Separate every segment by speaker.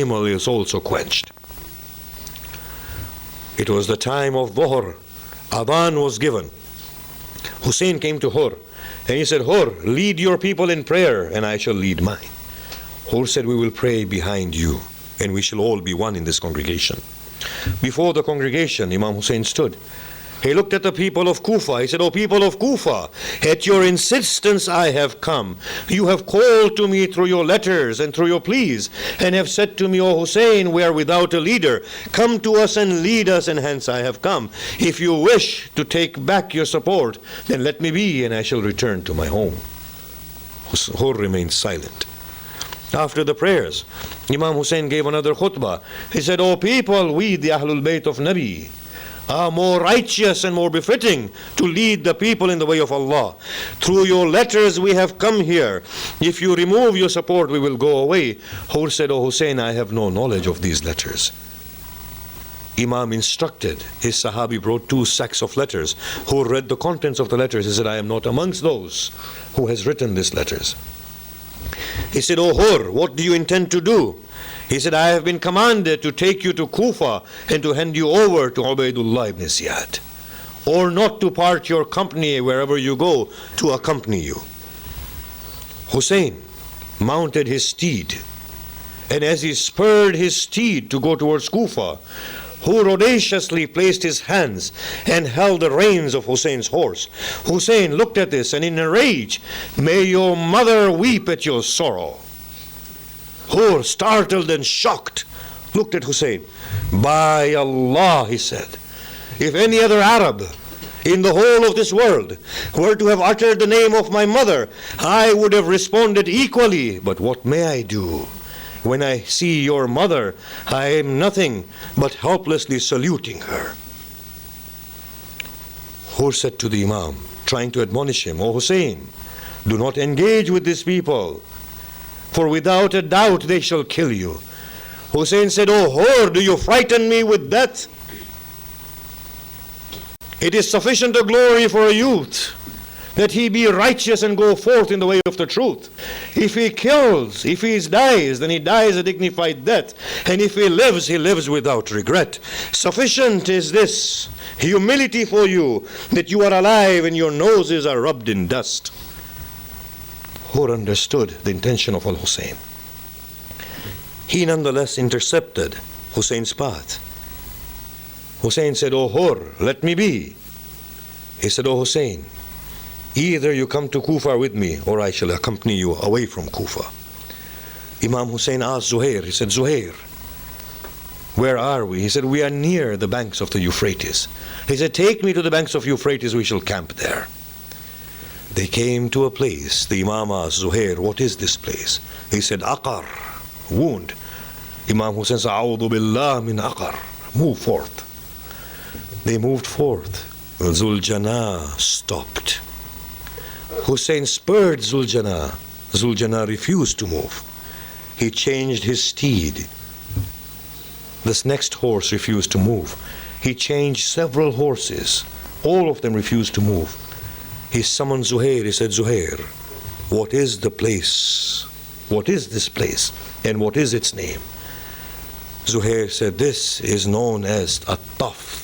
Speaker 1: camel is also quenched. It was the time of Dhuhr. Adhan was given. Hussein came to Hur and he said, Hur, lead your people in prayer and I shall lead mine. Hur said, we will pray behind you and we shall all be one in this congregation. Before the congregation, Imam Hussein stood. He looked at the people of Kufa. He said, O people of Kufa, at your insistence I have come. You have called to me through your letters and through your pleas, and have said to me, O Hussein, we are without a leader. Come to us and lead us, and hence I have come. If you wish to take back your support, then let me be, and I shall return to my home. Hur remained silent. After the prayers, Imam Hussein gave another khutbah. He said, O people, we, the Ahlul Bayt of Nabi, are more righteous and more befitting to lead the people in the way of Allah. Through your letters we have come here. If you remove your support, we will go away. Hur said, O Hussein, I have no knowledge of these letters. Imam instructed. His Sahabi brought 2 sacks of letters. Hur read the contents of the letters. He said, I am not amongst those who has written these letters. He said, O Hur, what do you intend to do? He said, I have been commanded to take you to Kufa and to hand you over to Ubaidullah ibn Ziyad, or not to part your company wherever you go to accompany you. Hussein mounted his steed, and as he spurred his steed to go towards Kufa, Hur audaciously placed his hands and held the reins of Hussein's horse. Hussein looked at this and in a rage, may your mother weep at your sorrow. Hur, startled and shocked, looked at Hussein. By Allah, he said, if any other Arab in the whole of this world were to have uttered the name of my mother, I would have responded equally. But what may I do? When I see your mother, I am nothing but helplessly saluting her. Hur said to the Imam, trying to admonish him, O Hussein, do not engage with these people, for without a doubt they shall kill you. Hussein said, O Hur, do you frighten me with death? It is sufficient a glory for a youth that he be righteous and go forth in the way of the truth. If he kills, if he dies, then he dies a dignified death. And if he lives without regret. Sufficient is this humility for you, that you are alive and your noses are rubbed in dust. Hur understood the intention of Al-Hussein. He nonetheless intercepted Hussein's path. Hussein said, O Hur, let me be. He said, O Hussein, either you come to Kufa with me or I shall accompany you away from Kufa. Imam Hussein asked Zuhair, he said, Zuhair, where are we? He said, we are near the banks of the Euphrates. He said, take me to the banks of Euphrates, we shall camp there. They came to a place. The Imam asked Zuhair, what is this place? He said, Aqar, wound. Imam Hussein said, A'udhu billah min Aqar, move forth. They moved forth. Zuljana stopped. Hussein spurred Zuljana. Zuljana refused to move. He changed his steed. This next horse refused to move. He changed several horses. All of them refused to move. He summoned Zuhair. He said, Zuhair, what is the place? What is this place? And what is its name? Zuhair said, this is known as At-Taf.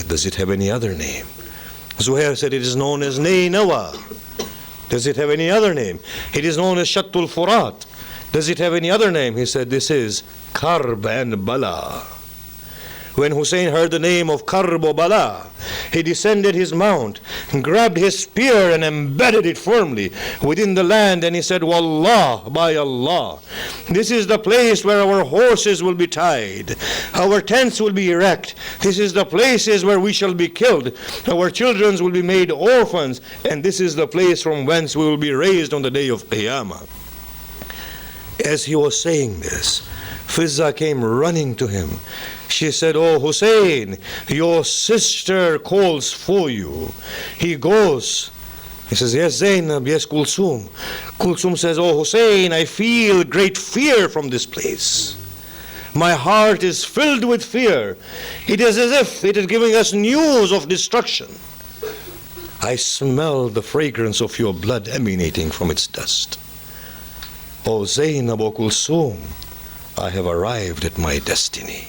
Speaker 1: Does it have any other name? Zuhair said, it is known as Nainawa. Does it have any other name? It is known as Shattul Furat. Does it have any other name? He said, this is Karb and Bala. When Hussein heard the name of Karb or Bala, he descended his mount, grabbed his spear and embedded it firmly within the land, and he said, Wallah, by Allah, this is the place where our horses will be tied, our tents will be erect, this is the places where we shall be killed, our children will be made orphans, and this is the place from whence we will be raised on the day of Qiyamah. As he was saying this, Fizza came running to him. She said, Oh Hussein, your sister calls for you. He goes. He says, yes Zainab, yes Kulsum. Kulsum says, oh Hussein, I feel great fear from this place. My heart is filled with fear. It is as if it is giving us news of destruction. I smell the fragrance of your blood emanating from its dust. O Zainab, O Kulsum, I have arrived at my destiny.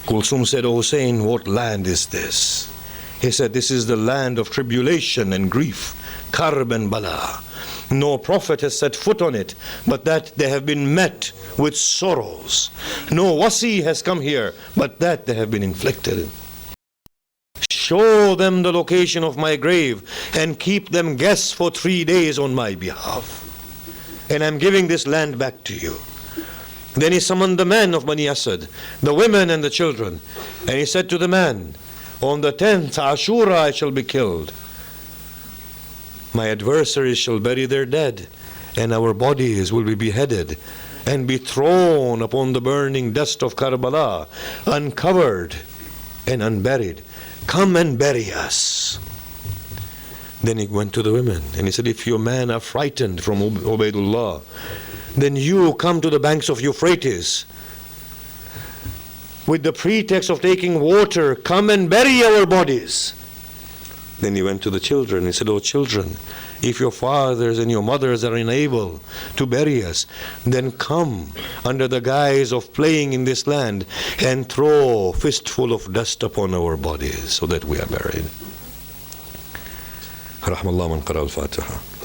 Speaker 1: Kulsum said, O Hussein, what land is this? He said, this is the land of tribulation and grief, karb and bala. No prophet has set foot on it, but that they have been met with sorrows. No wasi has come here, but that they have been inflicted. Show them the location of my grave and keep them guests for 3 days on my behalf. And I'm giving this land back to you. Then he summoned the men of Bani Asad, the women and the children. And he said to the man, on the 10th Ashura I shall be killed. My adversaries shall bury their dead, and our bodies will be beheaded and be thrown upon the burning dust of Karbala, uncovered and unburied. Come and bury us. Then he went to the women and he said, if your men are frightened from Ubaidullah, then you come to the banks of Euphrates. With the pretext of taking water, come and bury our bodies. Then he went to the children. He said, oh children, if your fathers and your mothers are unable to bury us, then come under the guise of playing in this land and throw a fistful of dust upon our bodies so that we are buried. Rahmallah man qara al-Fatiha.